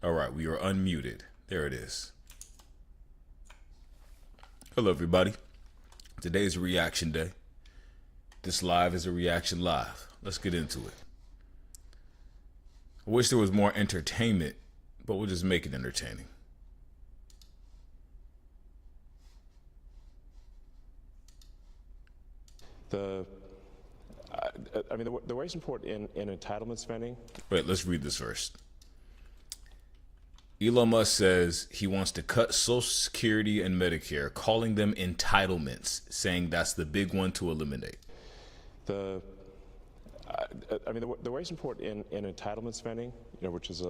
All right, we are unmuted. There it is. Hello, everybody. Today's reaction day. This live is a reaction live. Let's get into it. I wish there was more entertainment, but we'll just make it entertaining. The way support in entitlement spending. Wait, let's read this first. Elon Musk says he wants to cut Social Security and Medicare, calling them entitlements, saying that's the big one to eliminate. The way support in entitlement spending, which is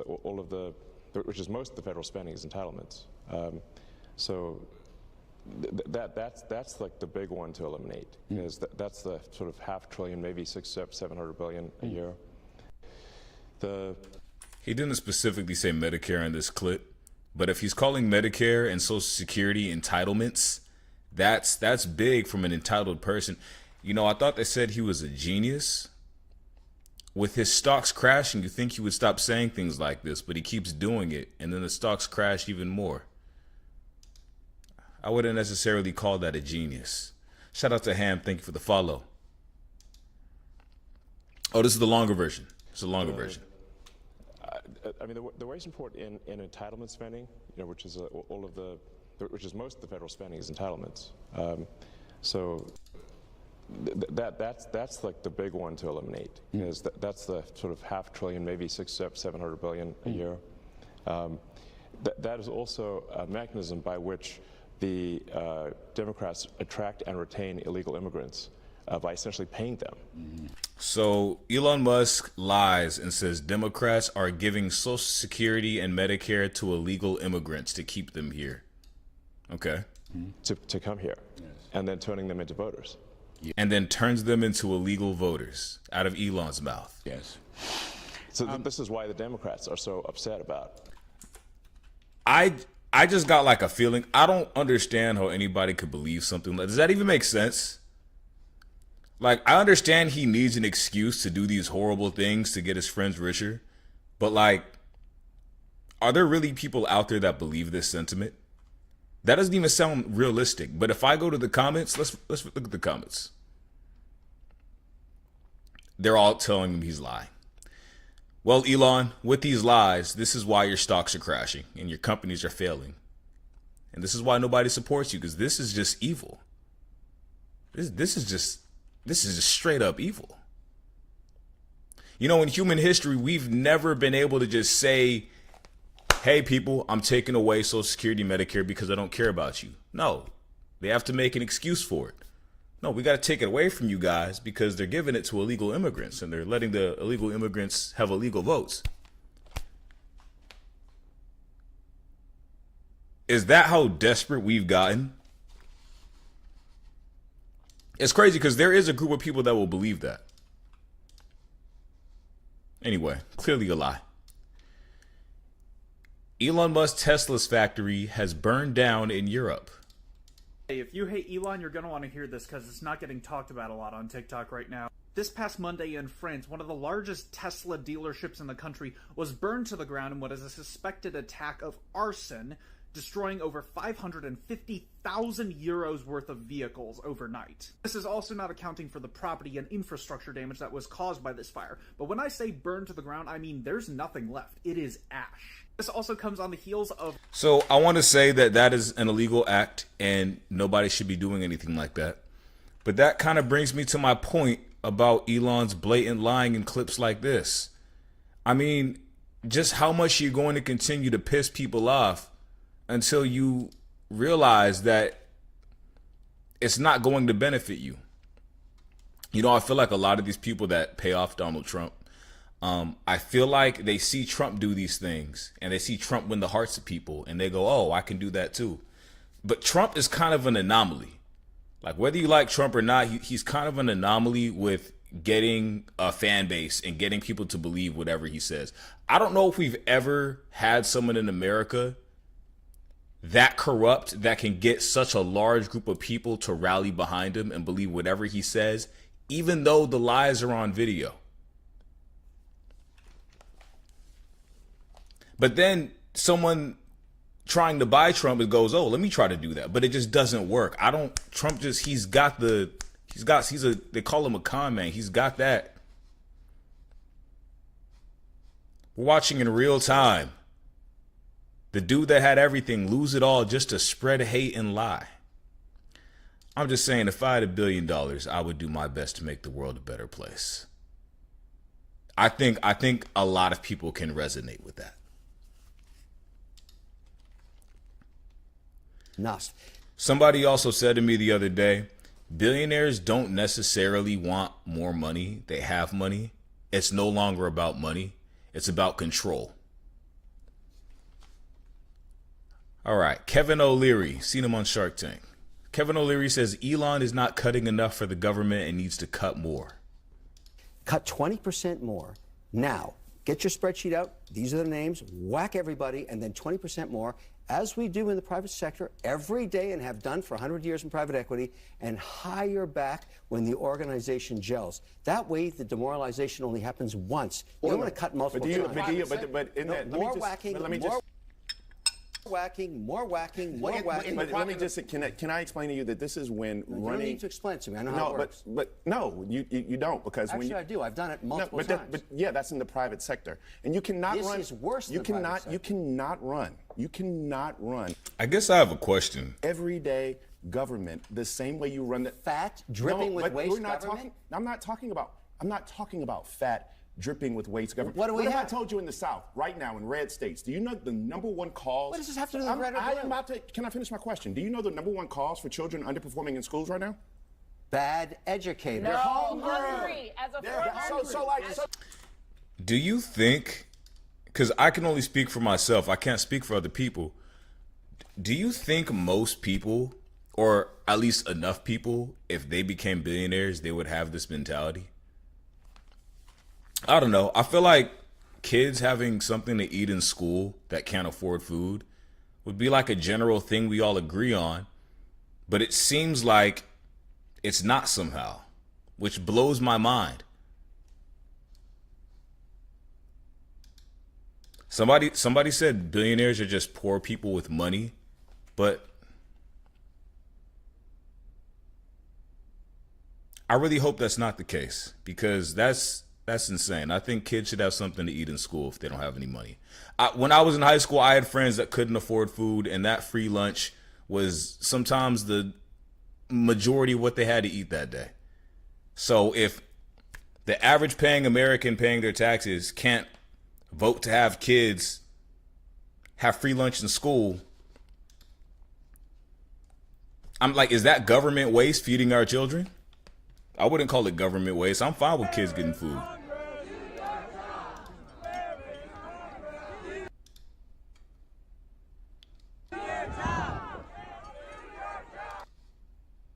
which is most of the federal spending is entitlements. That's like the big one to eliminate, because that's the sort of $500 billion, maybe $700 billion a year. He didn't specifically say Medicare in this clip, but if he's calling Medicare and Social Security entitlements, that's big from an entitled person. I thought they said he was a genius. With his stocks crashing, you think he would stop saying things like this, but he keeps doing it, and then the stocks crash even more. I wouldn't necessarily call that a genius. Shout out to Ham. Thank you for the follow. Oh, this is the longer version. It's a longer version. The way support in entitlement spending, which is which is most of the federal spending is entitlements. That's like the big one to eliminate, because that's the sort of $500 billion, maybe $700 billion a year. That is also a mechanism by which the Democrats attract and retain illegal immigrants by essentially paying them. So Elon Musk lies and says Democrats are giving Social Security and Medicare to illegal immigrants to keep them here. Okay. To come here, yes. And then turning them into voters. Yeah. And then turns them into illegal voters out of Elon's mouth. Yes. So this is why the Democrats are so upset about it. I just got like a feeling. I don't understand how anybody could believe something like. Does that even make sense? Like, I understand he needs an excuse to do these horrible things to get his friends richer, but like, are there really people out there that believe this sentiment? That doesn't even sound realistic. But if I go to the comments, let's look at the comments. They're all telling him he's lying. Well, Elon, with these lies, this is why your stocks are crashing and your companies are failing. And this is why nobody supports you, because this is just evil. This is just straight up evil. In human history, we've never been able to just say, hey, people, I'm taking away Social Security, Medicare because I don't care about you. No, they have to make an excuse for it. No, we got to take it away from you guys because they're giving it to illegal immigrants and they're letting the illegal immigrants have illegal votes. Is that how desperate we've gotten? It's crazy because there is a group of people that will believe that. Anyway, clearly a lie. Elon Musk's Tesla's factory has burned down in Europe. Hey, if you hate Elon, you're going to want to hear this because it's not getting talked about a lot on TikTok right now. This past Monday in France, one of the largest Tesla dealerships in the country was burned to the ground in what is a suspected attack of arson, destroying over 550,000 euros worth of vehicles overnight. This is also not accounting for the property and infrastructure damage that was caused by this fire. But when I say burned to the ground, I mean there's nothing left. It is ash. This also comes on the heels of... So I want to say that is an illegal act and nobody should be doing anything like that. But that kind of brings me to my point about Elon's blatant lying in clips like this. I mean, just how much you're going to continue to piss people off until you realize that it's not going to benefit you. I feel like a lot of these people that pay off Donald Trump, I feel like they see Trump do these things and they see Trump win the hearts of people and they go, oh, I can do that too. But Trump is kind of an anomaly. Like, whether you like Trump or not, he's kind of an anomaly with getting a fan base and getting people to believe whatever he says. I don't know if we've ever had someone in America that corrupt that can get such a large group of people to rally behind him and believe whatever he says, even though the lies are on video. But then someone trying to buy Trump, it goes, oh, let me try to do that. But it just doesn't work. Trump just, they call him a con man. He's got that. We're watching in real time. The dude that had everything lose it all just to spread hate and lie. I'm just saying, if I had $1 billion, I would do my best to make the world a better place. I think a lot of people can resonate with that. Enough. Somebody also said to me the other day, billionaires don't necessarily want more money. They have money. It's no longer about money. It's about control. All right. Kevin O'Leary, seen him on Shark Tank. Kevin O'Leary says Elon is not cutting enough for the government and needs to cut more. Cut 20% more. Now, get your spreadsheet out. These are the names. Whack everybody, and then 20% more, as we do in the private sector every day and have done for 100 years in private equity, and hire back when the organization gels. That way, the demoralization only happens once. You don't want to cut multiple times. More whacking. But let me just, can I explain to you that this is when running... You don't need to explain it to me. I know how it works. But no, you don't, because Actually, when you... I do. I've done it multiple times. But yeah, that's in the private sector. And you cannot run... This is worse than the private sector. You cannot run. I guess I have a question. Everyday government, the same way you run the... Fat, dripping with waste government? I'm not talking about fat, dripping with waste government. What do we have? What if I told you in the South, right now, in red states, do you know the #1 cause... What does this have to do with red or blue? Can I finish my question? Do you know the #1 cause for children underperforming in schools right now? Bad educators. They're hungry. As a Do you think, because I can only speak for myself, I can't speak for other people, do you think most people, or at least enough people, if they became billionaires, they would have this mentality? I don't know. I feel like kids having something to eat in school that can't afford food would be like a general thing we all agree on, but it seems like it's not somehow, which blows my mind. Somebody said billionaires are just poor people with money, but I really hope that's not the case, because that's insane. I think kids should have something to eat in school if they don't have any money. When I was in high school, I had friends that couldn't afford food, and that free lunch was sometimes the majority of what they had to eat that day. So if the average paying American paying their taxes can't vote to have kids have free lunch in school, I'm like, is that government waste, feeding our children? I wouldn't call it government waste. I'm fine with kids getting food.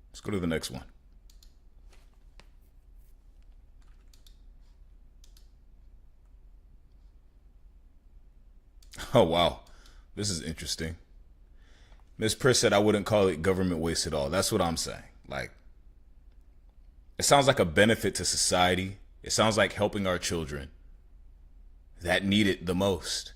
Let's go to the next one. Oh, wow. This is interesting. Ms. Priss said I wouldn't call it government waste at all. That's what I'm saying. Like, it sounds like a benefit to society. It sounds like helping our children that need it the most,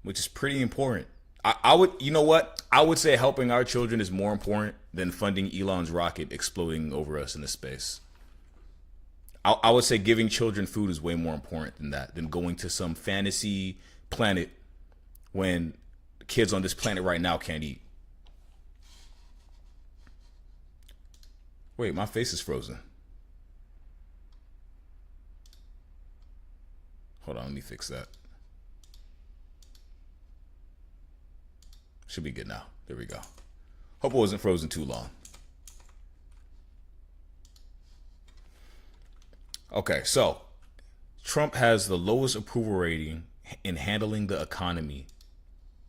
which is pretty important. I would, you know what? I would say helping our children is more important than funding Elon's rocket exploding over us into space. I would say giving children food is way more important than that, than going to some fantasy planet when kids on this planet right now can't eat. Wait, my face is frozen. Hold on, let me fix that. Should be good now. There we go. Hope it wasn't frozen too long. Okay, so Trump has the lowest approval rating in handling the economy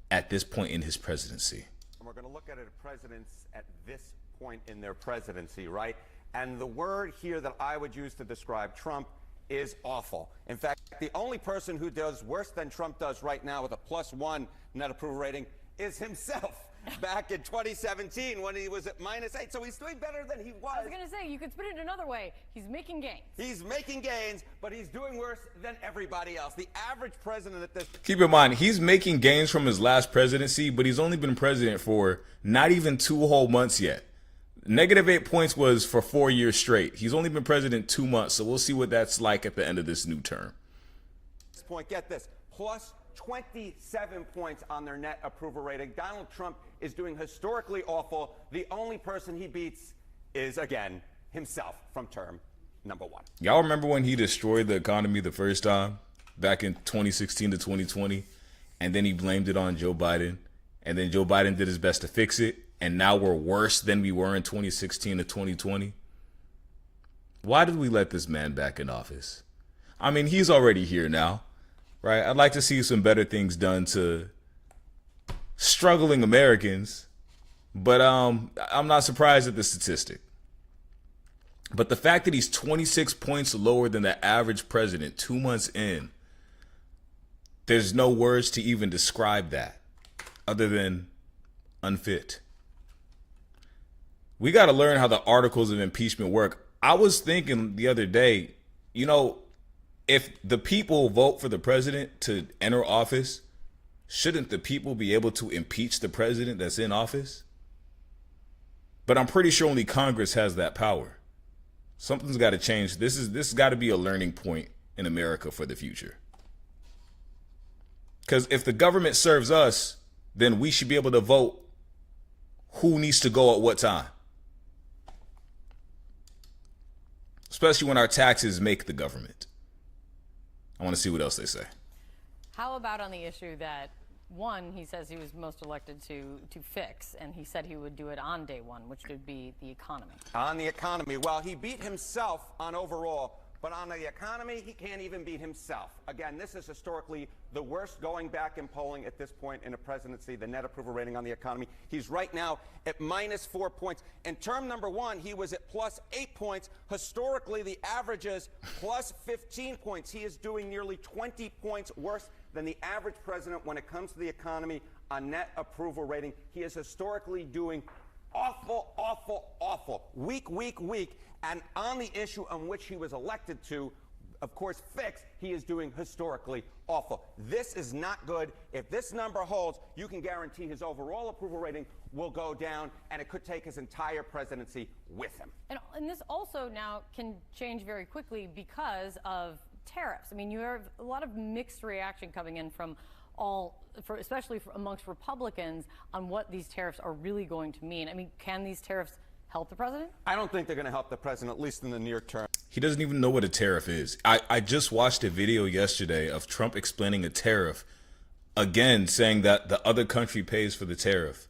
at this point in his presidency. We're going to look at presidents at this point in their presidency, right? And the word here that I would use to describe Trump is awful. In fact, the only person who does worse than Trump does right now with a +1 net approval rating is himself. back in 2017 when he was at -8. So he's doing better than he was. I was going to say, you could spin it another way. He's making gains. He's making gains, but he's doing worse than everybody else. The average president at this... Keep in mind, he's making gains from his last presidency, but he's only been president for not even 2 whole months yet. -8 points was for 4 years straight. He's only been president 2 months, so we'll see what that's like at the end of this new term. Point, get this, plus 27 points on their net approval rating. Donald Trump is doing historically awful. The only person he beats is, again, himself from term number 1. Y'all remember when he destroyed the economy the first time, back in 2016 to 2020, and then he blamed it on Joe Biden, and then Joe Biden did his best to fix it, and now we're worse than we were in 2016 to 2020? Why did we let this man back in office? I mean, he's already here now, right? I'd like to see some better things done to struggling Americans, but I'm not surprised at the statistic. But the fact that he's 26 points lower than the average president 2 months in, there's no words to even describe that other than unfit. We got to learn how the articles of impeachment work. I was thinking the other day, you know, if the people vote for the president to enter office, shouldn't the people be able to impeach the president that's in office? But I'm pretty sure only Congress has that power. Something's got to change. This has got to be a learning point in America for the future. Because if the government serves us, then we should be able to vote who needs to go at what time. Especially when our taxes make the government. I want to see what else they say. How about on the issue that, one, he says he was most elected to fix, and he said he would do it on day one, which would be the economy. On the economy, well, he beat himself on overall, but on the economy, he can't even beat himself. Again, this is historically the worst going back in polling at this point in a presidency, the net approval rating on the economy. He's right now at -4 points. In term number 1, he was at +8 points. Historically, the average is +15 points. He is doing nearly 20 points worse than the average president when it comes to the economy on net approval rating. He is historically doing awful, awful, awful. Weak. And on the issue on which he was elected to, of course, fix, he is doing historically awful. This is not good. If this number holds, you can guarantee his overall approval rating will go down, and it could take his entire presidency with him. And this also now can change very quickly because of tariffs. I mean, you have a lot of mixed reaction coming in from especially amongst Republicans on what these tariffs are really going to mean. I mean, can these tariffs help the president? I don't think they're going to help the president, at least in the near term. He doesn't even know what a tariff is. I just watched a video yesterday of Trump explaining a tariff, again saying that the other country pays for the tariff.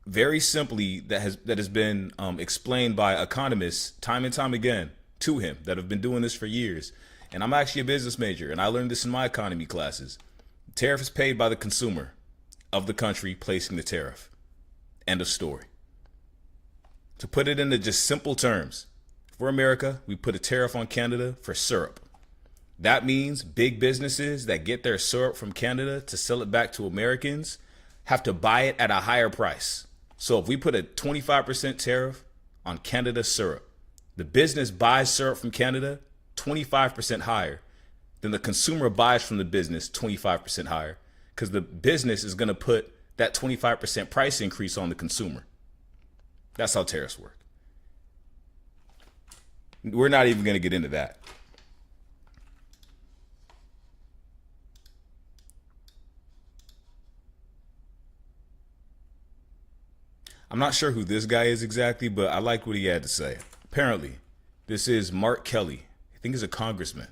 Very simply, that has been explained by economists time and time again to him that have been doing this for years. And I'm actually a business major, and I learned this in my economy classes. The tariff is paid by the consumer of the country placing the tariff. End of story. To put it into just simple terms, for America, we put a tariff on Canada for syrup. That means big businesses that get their syrup from Canada to sell it back to Americans have to buy it at a higher price. So if we put a 25% tariff on Canada syrup, the business buys syrup from Canada 25% higher than the consumer buys from the business 25% higher, because the business is going to put that 25% price increase on the consumer. That's how tariffs work. We're not even going to get into that. I'm not sure who this guy is exactly, but I like what he had to say. Apparently, this is Mark Kelly. I think he's a congressman.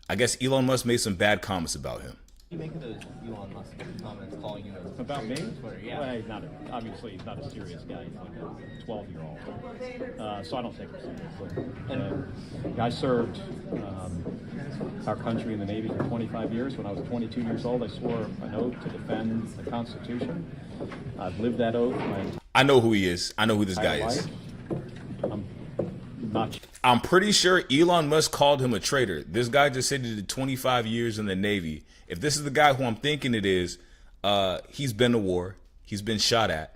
I guess Elon Musk made some bad comments about him. You make those Elon Musk comments calling you about me? Twitter, yeah. Well, obviously he's not a serious guy. He's like a 12-year-old. So I don't take him seriously. I served our country in the Navy for 25 years. When I was 22 years old, I swore an oath to defend the Constitution. I've lived that oath. I know who he is. I know who this guy is. I'm pretty sure Elon Musk called him a traitor. This guy just said he did 25 years in the Navy. If this is the guy who I'm thinking it is, He's been to war. He's been shot at,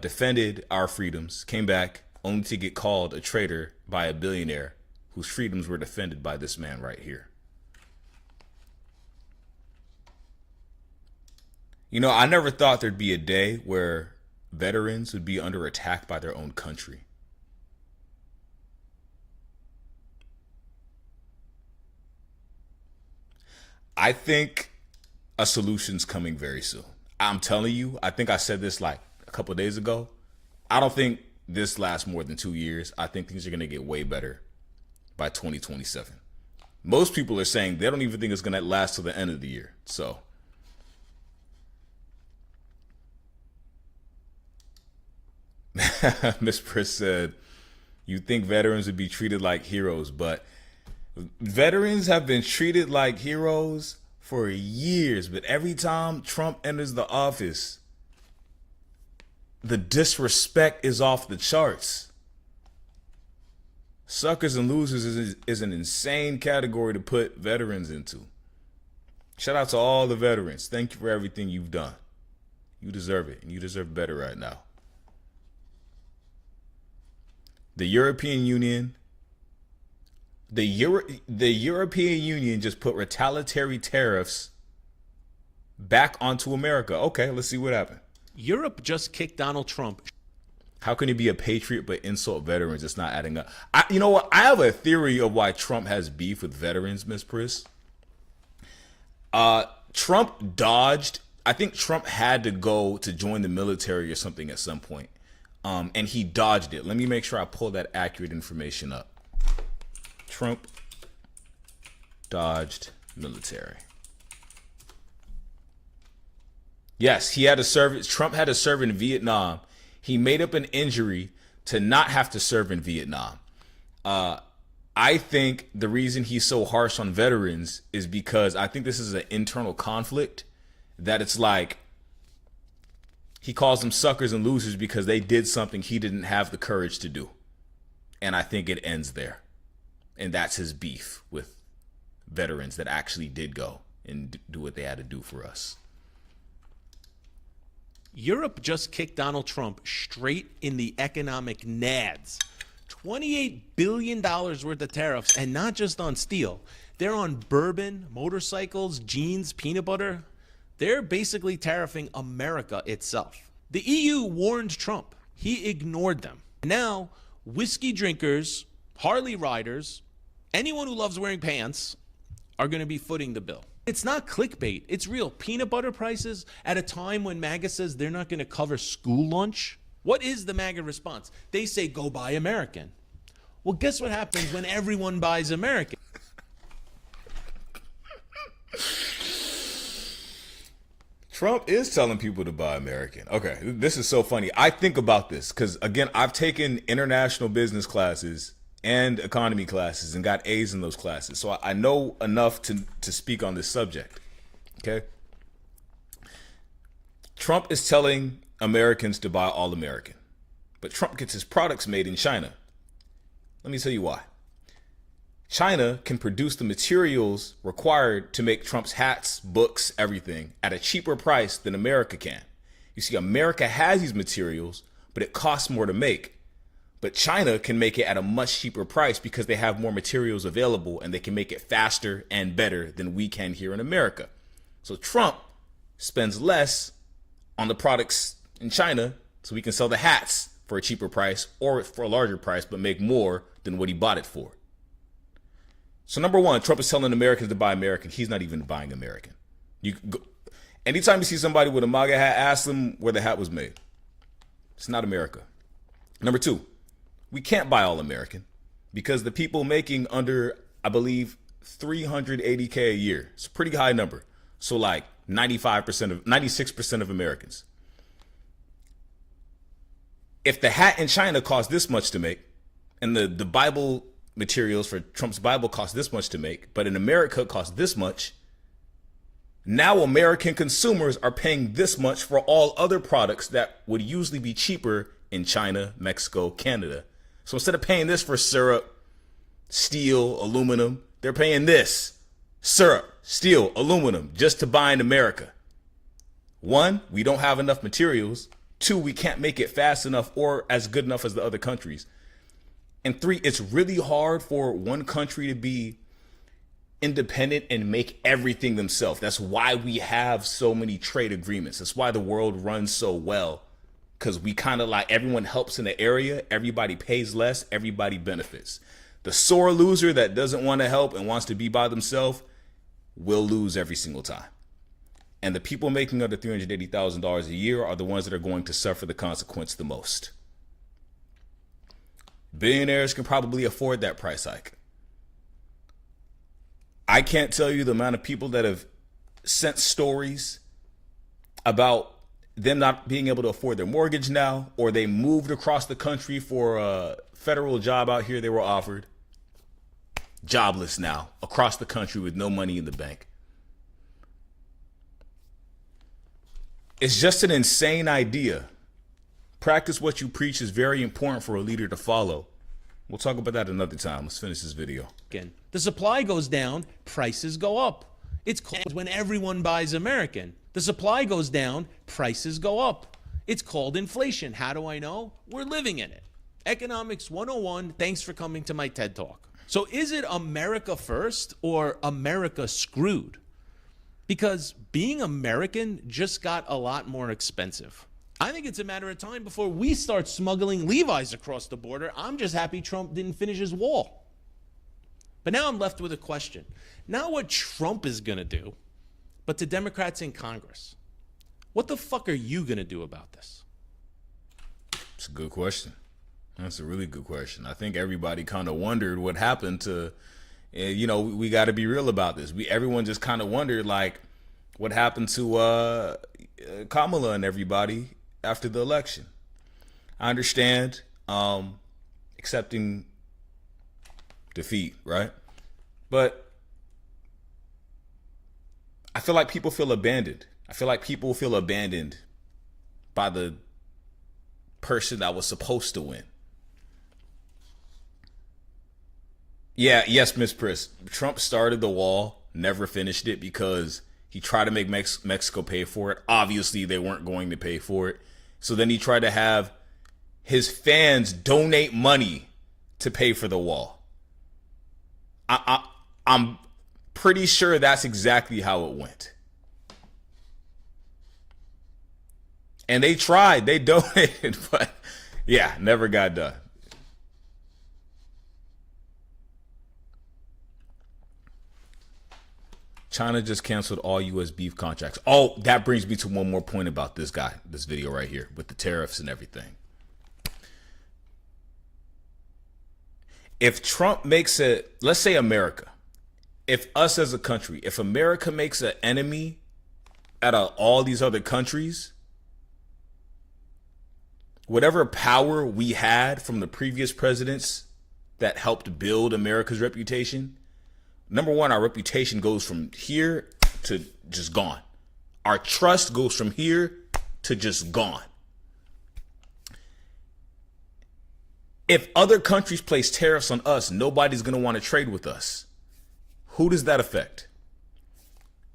defended our freedoms, came back only to get called a traitor by a billionaire whose freedoms were defended by this man right here. You know, I never thought there'd be a day where veterans would be under attack by their own country. I think a solution's coming very soon. I'm telling you, I think I said this like a couple of days ago. I don't think this lasts more than 2 years. I think things are going to get way better by 2027. Most people are saying they don't even think it's going to last till the end of the year. So Miss Priss said, you think veterans would be treated like heroes, but veterans have been treated like heroes for years. But every time Trump enters the office, the disrespect is off the charts. Suckers and losers is an insane category to put veterans into. Shout out to all the veterans. Thank you for everything you've done. You deserve it, and you deserve better right now. The European Union, the European Union just put retaliatory tariffs back onto America. Okay, let's see what happened. Europe just kicked Donald Trump. How can he be a patriot but insult veterans? It's not adding up. You know what? I have a theory of why Trump has beef with veterans, Miss Priss. Trump dodged. I think Trump had to go to join the military or something at some point. And he dodged it. Let me make sure I pull that accurate information up. Trump dodged military. Yes, he had to serve. Trump had to serve in Vietnam. He made up an injury to not have to serve in Vietnam. I think the reason he's so harsh on veterans is because I think this is an internal conflict that it's like he calls them suckers and losers because they did something he didn't have the courage to do. And I think it ends there. And that's his beef with veterans that actually did go and do what they had to do for us. Europe just kicked Donald Trump straight in the economic nads. $28 billion worth of tariffs, and not just on steel. They're on bourbon, motorcycles, jeans, peanut butter. They're basically tariffing America itself. The EU warned Trump. He ignored them. Now, whiskey drinkers, Harley riders, anyone who loves wearing pants are going to be footing the bill. It's not clickbait. It's real. Peanut butter prices at a time when MAGA says they're not going to cover school lunch. What is the MAGA response? They say, go buy American. Well, guess what happens when everyone buys American? Trump is telling people to buy American. Okay, this is so funny. I think about this because, again, I've taken international business classes and economy classes and got A's in those classes. So I know enough to speak on this subject. Okay. Trump is telling Americans to buy all American, but Trump gets his products made in China. Let me tell you why. China can produce the materials required to make Trump's hats, books, everything at a cheaper price than America can. You see, America has these materials, but it costs more to make. But China can make it at a much cheaper price because they have more materials available and they can make it faster and better than we can here in America. So Trump spends less on the products in China so we can sell the hats for a cheaper price or for a larger price, but make more than what he bought it for. So number one, Trump is telling Americans to buy American. He's not even buying American. Anytime you see somebody with a MAGA hat, ask them where the hat was made. It's not America. Number two, we can't buy all American because the people making under, I believe, $380K a year. It's a pretty high number. So like 96% of Americans. If the hat in China costs this much to make, and the Bible materials for Trump's Bible cost this much to make, but in America it costs this much, now American consumers are paying this much for all other products that would usually be cheaper in China, Mexico, Canada. So instead of paying this for syrup, steel, aluminum, they're paying this, syrup, steel, aluminum, just to buy in America. One, we don't have enough materials. Two, we can't make it fast enough or as good enough as the other countries. And three, it's really hard for one country to be independent and make everything themselves. That's why we have so many trade agreements. That's why the world runs so well. Because we kind of like, everyone helps in the area. Everybody pays less. Everybody benefits. The sore loser that doesn't want to help and wants to be by themselves will lose every single time. And the people making under $380,000 a year are the ones that are going to suffer the consequence the most. Billionaires can probably afford that price hike. I can't tell you the amount of people that have sent stories about them not being able to afford their mortgage now, or they moved across the country for a federal job out here they were offered. Jobless now, across the country with no money in the bank. It's just an insane idea. Practice what you preach is very important for a leader to follow. We'll talk about that another time. Let's finish this video. The supply goes down, prices go up. It's called when everyone buys American. The supply goes down, prices go up. It's called inflation. How do I know? We're living in it. Economics 101. Thanks for coming to my TED Talk. So is it America first or America screwed? Because being American just got a lot more expensive. I think it's a matter of time before we start smuggling Levi's across the border. I'm just happy Trump didn't finish his wall. But now I'm left with a question. Not what Trump is going to do, but to Democrats in Congress. What the fuck are you going to do about this? It's a good question. That's a really good question. I think everybody kind of wondered what happened to, you know, we got to be real about this. Everyone just kind of wondered, like, what happened to Kamala and everybody after the election. I understand accepting defeat, right? But I feel like people feel abandoned. I feel like people feel abandoned by the person that was supposed to win. Yeah, yes, Miss Priss. Trump started the wall, never finished it because he tried to make Mexico pay for it. Obviously, they weren't going to pay for it. So then he tried to have his fans donate money to pay for the wall. I'm pretty sure that's exactly how it went. And they tried, they donated, but yeah, never got done. China just canceled all U.S. beef contracts. Oh, that brings me to one more point about this guy, this video right here with the tariffs and everything. If Trump makes it, let's say America, if us as a country, if America makes an enemy out of all these other countries, whatever power we had from the previous presidents that helped build America's reputation, number one, our reputation goes from here to just gone. Our trust goes from here to just gone. If other countries place tariffs on us, nobody's going to want to trade with us. Who does that affect?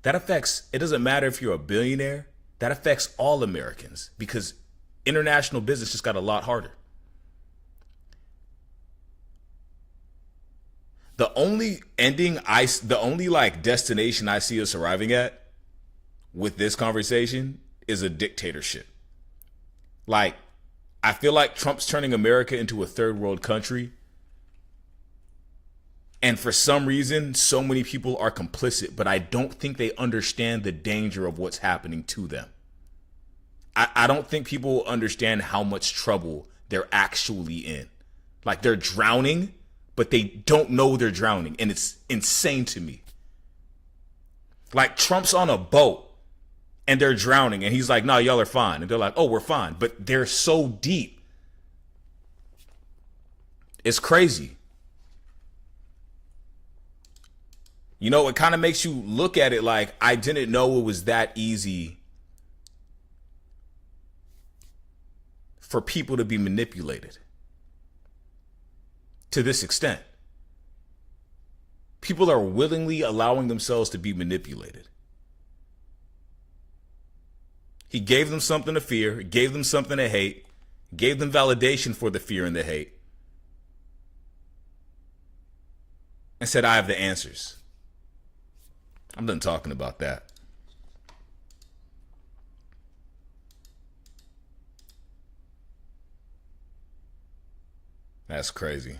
That affects, it doesn't matter if you're a billionaire, that affects all Americans because international business just got a lot harder. The only destination I see us arriving at with this conversation is a dictatorship. Like, I feel like Trump's turning America into a third world country. And for some reason, so many people are complicit, but I don't think they understand the danger of what's happening to them. I don't think people understand how much trouble they're actually in. Like, they're drowning, but they don't know they're drowning. And it's insane to me. Like, Trump's on a boat and they're drowning. And he's like, no, y'all are fine. And they're like, oh, we're fine. But they're so deep. It's crazy. You know, it kind of makes you look at it like, I didn't know it was that easy for people to be manipulated to this extent. People are willingly allowing themselves to be manipulated. He gave them something to fear, gave them something to hate, gave them validation for the fear and the hate, and said, I have the answers. I'm done talking about that. That's crazy.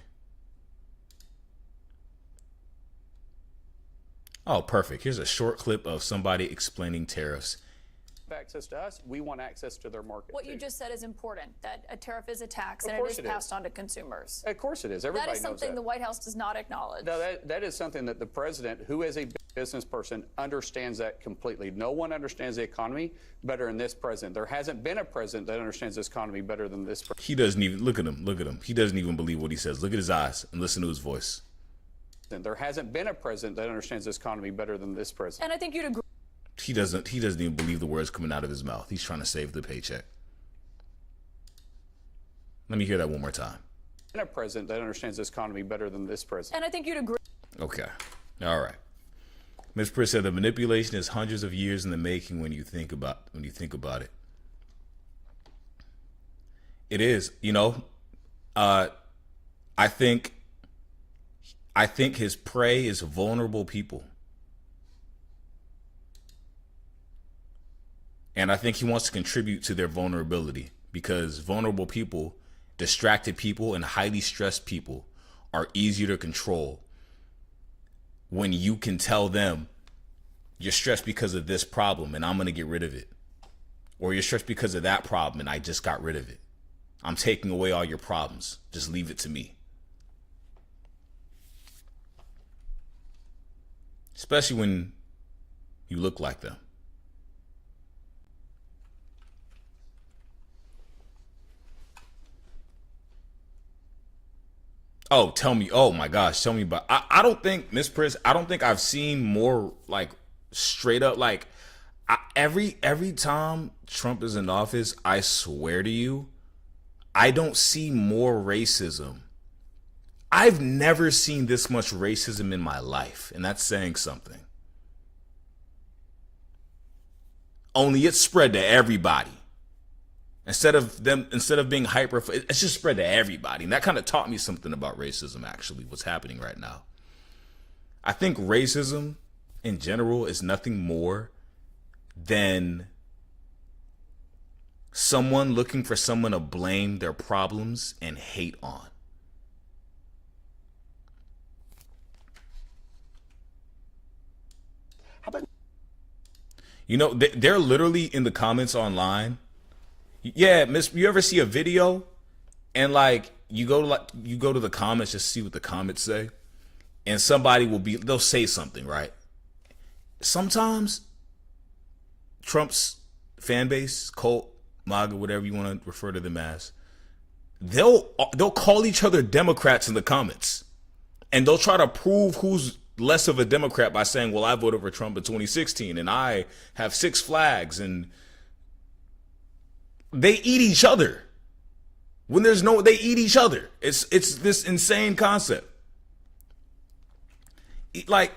Oh, perfect. Here's a short clip of somebody explaining tariffs. Access to us, we want access to their market. What you just said is important, that a tariff is a tax and it is passed on to consumers. Of course it is. Everybody knows that. That is something the White House does not acknowledge. No, that is something that the president, who is a business person, understands that completely. No one understands the economy better than this president. There hasn't been a president that understands this economy better than this president. He doesn't even, look at him, look at him. He doesn't even believe what he says. Look at his eyes and listen to his voice. There hasn't been a president that understands this economy better than this president. And I think you'd agree. He doesn't even believe the words coming out of his mouth. He's trying to save the paycheck. Let me hear that one more time. A president that understands this economy better than this president. And I think you'd agree. Okay. All right. Ms. Pritt said the manipulation is hundreds of years in the making when you think about it. It is, you know, I think his prey is vulnerable people. And I think he wants to contribute to their vulnerability, because vulnerable people, distracted people, and highly stressed people are easier to control when you can tell them you're stressed because of this problem and I'm going to get rid of it. Or you're stressed because of that problem and I just got rid of it. I'm taking away all your problems. Just leave it to me. Especially when you look like them. Oh, tell me. Oh my gosh, tell me about. I don't think, Miss Priss, I don't think I've seen more like straight up like every time Trump is in office, I swear to you, I don't see more racism. I've never seen this much racism in my life, and that's saying something. Only it's spread to everybody. Instead of being hyper, it's just spread to everybody. And that kind of taught me something about racism, actually, what's happening right now. I think racism in general is nothing more than someone looking for someone to blame their problems and hate on. How about, you know, they're literally in the comments online. Yeah, Miss, you ever see a video and like you go to the comments just to see what the comments say, and somebody they'll say something, right? Sometimes Trump's fan base, cult, MAGA, whatever you want to refer to them as, they'll call each other Democrats in the comments, and they'll try to prove who's less of a Democrat by saying, well, I voted for Trump in 2016 and I have 6 flags, and they eat each other. When they eat each other. It's this insane concept. Like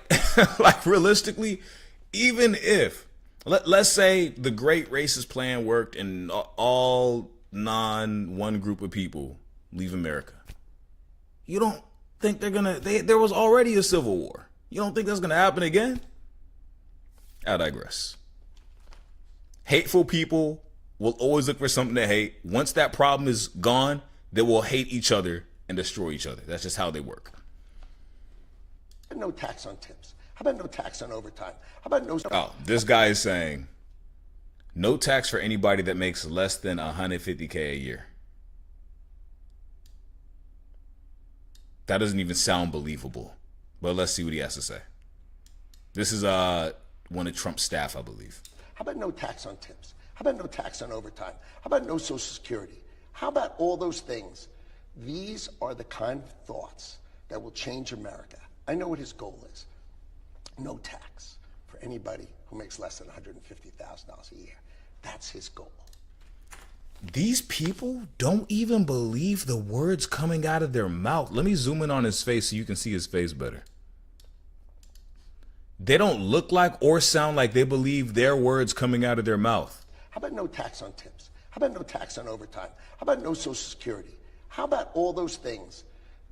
realistically, even if let's say the great racist plan worked and all one group of people leave America, you don't think there was already a civil war. You don't think that's gonna happen again? I digress. Hateful people will always look for something to hate. Once that problem is gone, they will hate each other and destroy each other. That's just how they work. no tax on tips? How about no tax on overtime? How about no... Oh, this guy is saying no tax for anybody that makes less than $150K a year. That doesn't even sound believable. But let's see what he has to say. This is one of Trump's staff, I believe. How about no tax on tips? How about no tax on overtime? How about no Social Security? How about all those things? These are the kind of thoughts that will change America. I know what his goal is. No tax for anybody who makes less than $150,000 a year. That's his goal. These people don't even believe the words coming out of their mouth. Let me zoom in on his face so you can see his face better. They don't look like or sound like they believe their words coming out of their mouth. How about no tax on tips? How about no tax on overtime? How about no Social Security? How about all those things?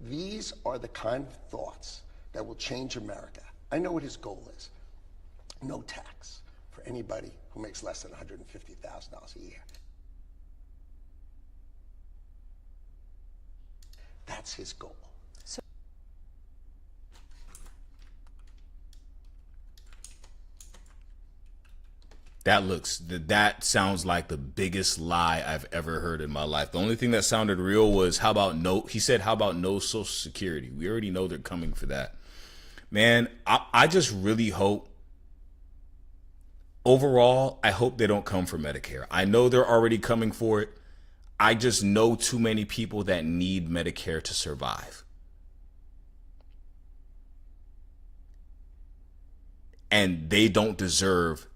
These are the kind of thoughts that will change America. I know what his goal is. No tax for anybody who makes less than $150,000 a year. That's his goal. That sounds like the biggest lie I've ever heard in my life. The only thing that sounded real was how about no Social Security? We already know they're coming for that. Man, I just really hope, overall, I hope they don't come for Medicare. I know they're already coming for it. I just know too many people that need Medicare to survive. And they don't deserve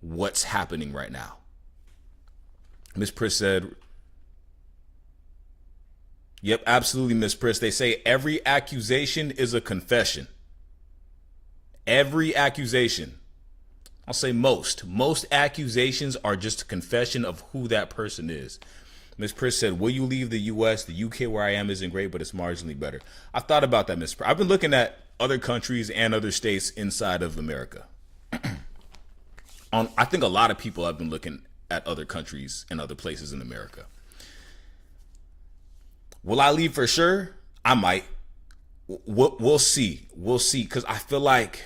what's happening right now. Miss Priss said, yep, absolutely, Miss Priss. They say every accusation is a confession. Every accusation. I'll say most. Most accusations are just a confession of who that person is. Miss Priss said, will you leave the U.S.? The U.K. where I am isn't great, but it's marginally better. I've thought about that, Miss Priss. I've been looking at other countries and other states inside of America. I think a lot of people have been looking at other countries and other places in America. Will I leave for sure? I might. We'll see. We'll see. Because I feel like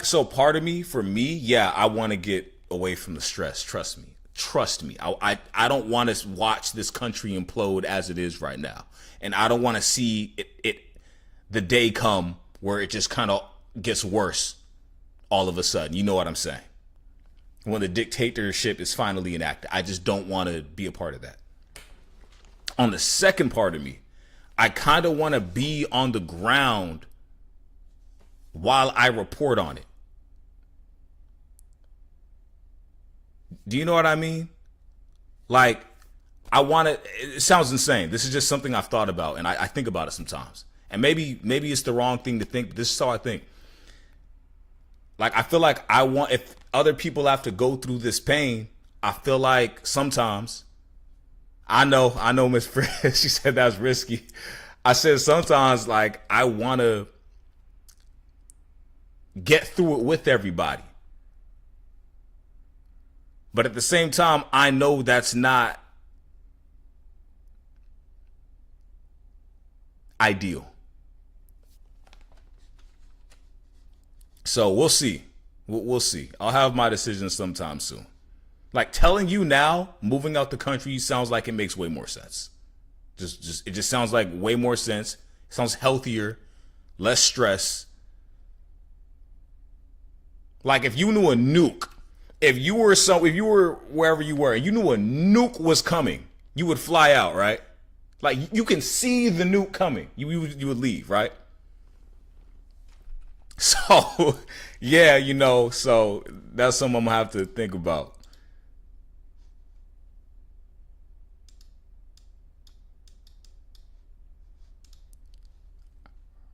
so part of me, for me, yeah, I want to get away from the stress. Trust me. I don't want to watch this country implode as it is right now. And I don't want to see the day come where it just kind of gets worse all of a sudden. You know what I'm saying? When the dictatorship is finally enacted. I just don't want to be a part of that. On the second part of me, I kind of want to be on the ground while I report on it. Do you know what I mean? Like, it sounds insane. This is just something I've thought about, and I think about it sometimes. And maybe it's the wrong thing to think, but this is how I think. Like, I feel like if other people have to go through this pain, I feel like sometimes, I know Miss Fred, she said that's risky. I said sometimes, like, I want to get through it with everybody. But at the same time, I know that's not ideal. So we'll see. We'll see. I'll have my decision sometime soon. Like, telling you now, moving out the country sounds like it makes way more sense. It just sounds like way more sense. It sounds healthier, less stress. Like, if you knew a nuke, if you were wherever you were, and you knew a nuke was coming, you would fly out, right? Like, you can see the nuke coming. You would leave, right? So, yeah, so that's something I'm gonna have to think about.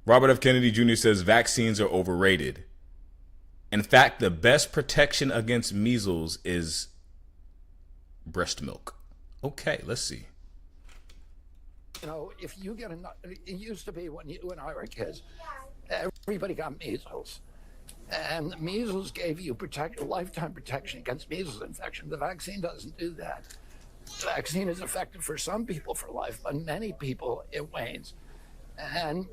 Robert F. Kennedy Jr. says vaccines are overrated. In fact, the best protection against measles is breast milk. Okay, let's see. If you get it used to be when you and I were kids, everybody got measles. And the measles gave you lifetime protection against measles infection. The vaccine doesn't do that. The vaccine is effective for some people for life, but many people, it wanes. And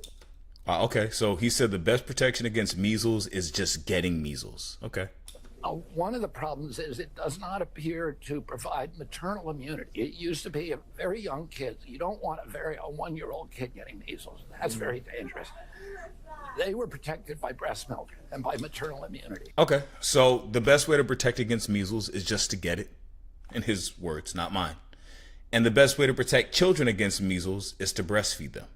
okay, so he said the best protection against measles is just getting measles. Okay. One of the problems is it does not appear to provide maternal immunity. It used to be a very young kid. You don't want a 1-year-old kid getting measles. That's very dangerous. They were protected by breast milk and by maternal immunity. Okay, so the best way to protect against measles is just to get it, in his words, not mine. And the best way to protect children against measles is to breastfeed them.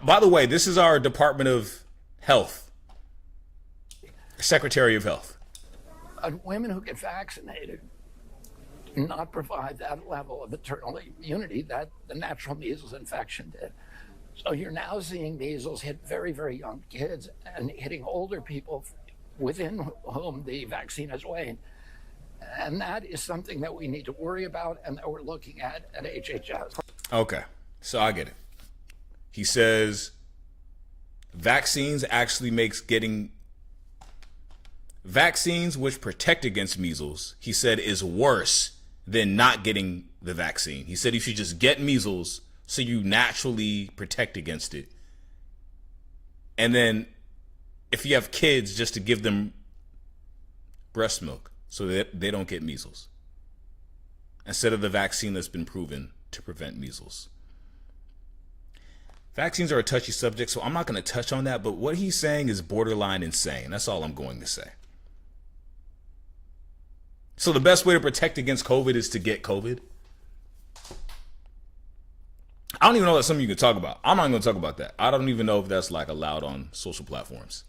By the way, this is our Department of Health. Secretary of Health. Women who get vaccinated do not provide that level of maternal immunity that the natural measles infection did. So you're now seeing measles hit very, very young kids and hitting older people within whom the vaccine has waned. And that is something that we need to worry about and that we're looking at HHS. Okay, so I get it. He says vaccines actually makes getting vaccines which protect against measles, he said, is worse than not getting the vaccine. He said you should just get measles so you naturally protect against it. And then if you have kids, just to give them breast milk so that they don't get measles instead of the vaccine that's been proven to prevent measles. Vaccines are a touchy subject, so I'm not going to touch on that, but what he's saying is borderline insane. That's all I'm going to say. So the best way to protect against COVID is to get COVID? I don't even know that's something you can talk about. I'm not going to talk about that. I don't even know if that's like allowed on social platforms.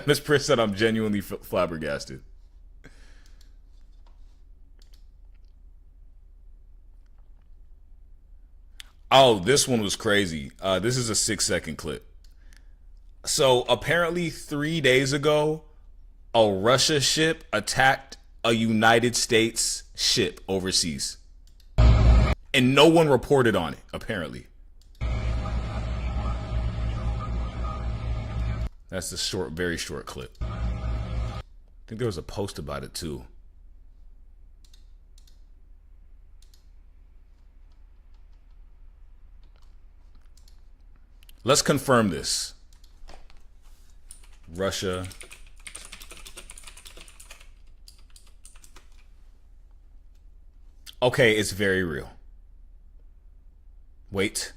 Miss Prince said I'm genuinely flabbergasted. Oh, this one was crazy. This is a 6-second clip. So apparently 3 days ago, a Russia ship attacked a United States ship overseas. And no one reported on it, apparently. That's a short, very short clip. I think there was a post about it too. Let's confirm this. Russia. Okay, it's very real. Wait.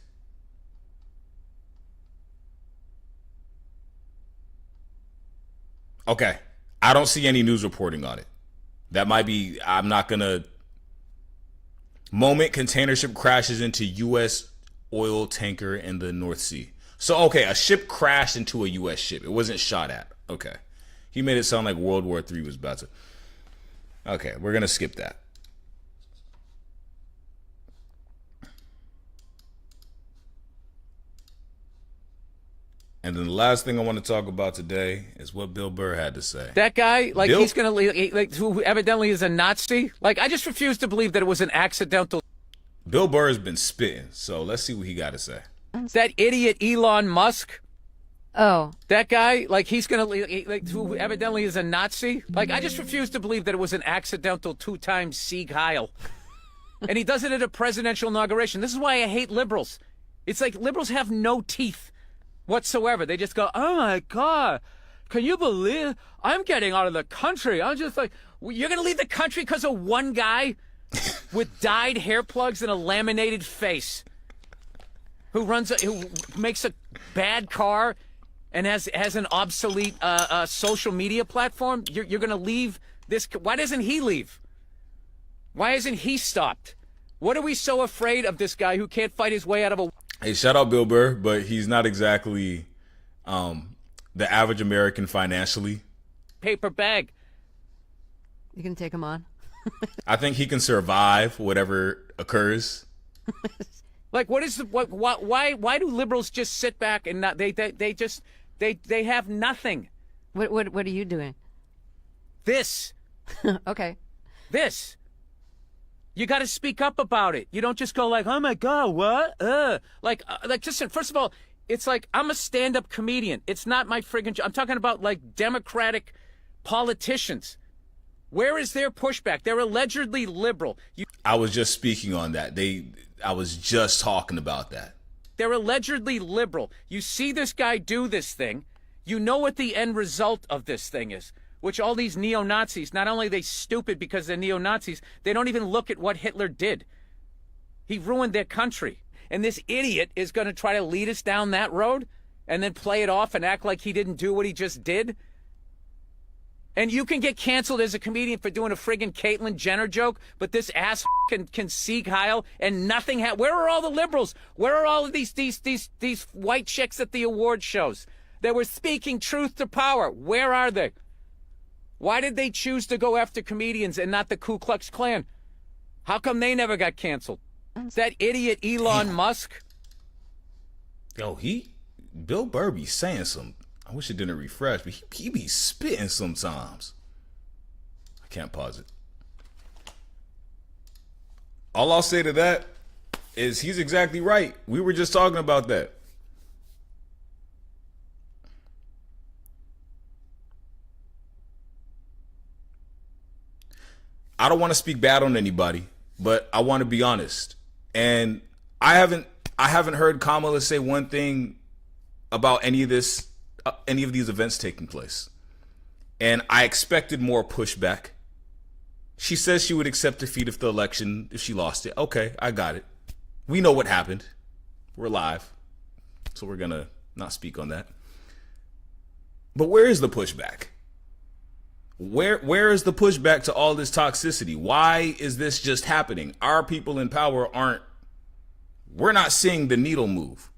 Okay. I don't see any news reporting on it. That might be, I'm not gonna. Moment container ship crashes into U.S. oil tanker in the North Sea. So, okay, a ship crashed into a U.S. ship. It wasn't shot at. Okay. He made it sound like World War III was about to. Okay, we're gonna skip that. And then the last thing I want to talk about today is what Bill Burr had to say. That guy, like, he's going to, like, who evidently is a Nazi. Like, I just refuse to believe that it was an accidental. Bill Burr has been spitting, so let's see what he got to say. That idiot Elon Musk. Oh. That guy, like, he's going to, like, who evidently is a Nazi. Like, I just refuse to believe that it was an accidental 2-time Sieg Heil. And he does it at a presidential inauguration. This is why I hate liberals. It's like liberals have no teeth whatsoever. They just go, oh my God, can you believe I'm getting out of the country? I'm just like, you're going to leave the country because of one guy with dyed hair plugs and a laminated face who makes a bad car and has an obsolete social media platform? You're going to leave this. Why doesn't he leave? Why isn't he stopped? What are we so afraid of this guy who can't fight his way out of a... Hey, shout out Bill Burr, but he's not exactly the average American financially. Paper bag. You can take him on. I think he can survive whatever occurs. Like, what is the why do liberals just sit back and not they have nothing? What are you doing? This. Okay. This. You got to speak up about it. You don't just go like, oh my God, what? Like, listen, first of all, it's like, I'm a stand-up comedian. It's not my friggin' job. I'm talking about, like, Democratic politicians. Where is their pushback? They're allegedly liberal. I was just speaking on that. I was just talking about that. They're allegedly liberal. You see this guy do this thing. You know what the end result of this thing is. Which all these neo-Nazis, not only are they stupid because they're neo-Nazis, they don't even look at what Hitler did. He ruined their country. And this idiot is going to try to lead us down that road and then play it off and act like he didn't do what he just did. And you can get canceled as a comedian for doing a friggin' Caitlyn Jenner joke, but this ass can Sieg Heil and nothing. Where are all the liberals? Where are all of these white chicks at the award shows that were speaking truth to power? Where are they? Why did they choose to go after comedians and not the Ku Klux Klan? How come they never got canceled? That idiot Elon Musk. Yo, Bill Burr be saying some, I wish it didn't refresh, but he be spitting sometimes. I can't pause it. All I'll say to that is he's exactly right. We were just talking about that. I don't want to speak bad on anybody, but I want to be honest. And I haven't heard Kamala say one thing about any of these events taking place. And I expected more pushback. She says she would accept defeat if she lost it. Okay, I got it. We know what happened. We're live. So we're going to not speak on that. But where is the pushback? Where is the pushback to all this toxicity? Why is this just happening? Our people in power we're not seeing the needle move.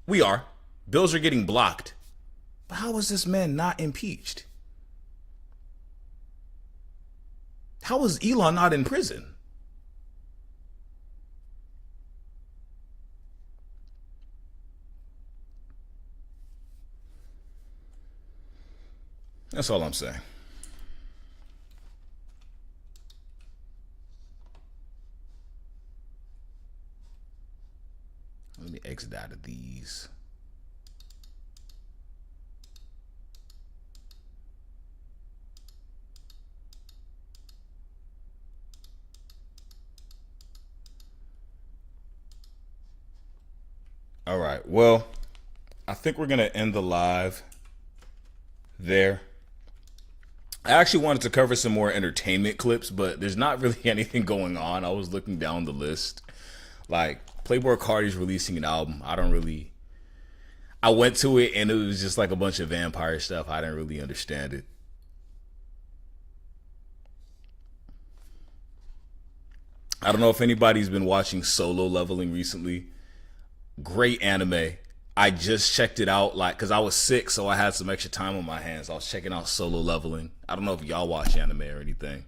We are. Bills are getting blocked. But how is this man not impeached? How is Elon not in prison? That's all I'm saying. Let me exit out of these. All right. Well, I think we're going to end the live there. I actually wanted to cover some more entertainment clips, but there's not really anything going on. I was looking down the list. Like, Playboi Carti's releasing an album. I went to it and it was just like a bunch of vampire stuff. I didn't really understand it. I don't know if anybody's been watching Solo Leveling recently. Great anime. I just checked it out because I was sick, so I had some extra time on my hands. I was checking out Solo Leveling. I don't know if y'all watch anime or anything.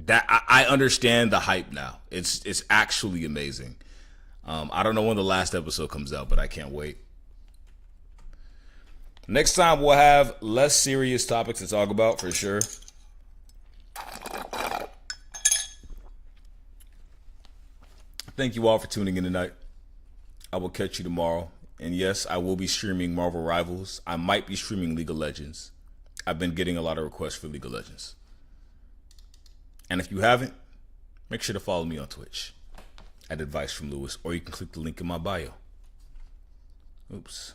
That I understand the hype now. It's actually amazing. I don't know when the last episode comes out, but I can't wait. Next time we'll have less serious topics to talk about for sure. Thank you all for tuning in tonight. I will catch you tomorrow. And yes, I will be streaming Marvel Rivals. I might be streaming League of Legends. I've been getting a lot of requests for League of Legends. And if you haven't, make sure to follow me on Twitch @AdviceFromLouis, or you can click the link in my bio. Oops.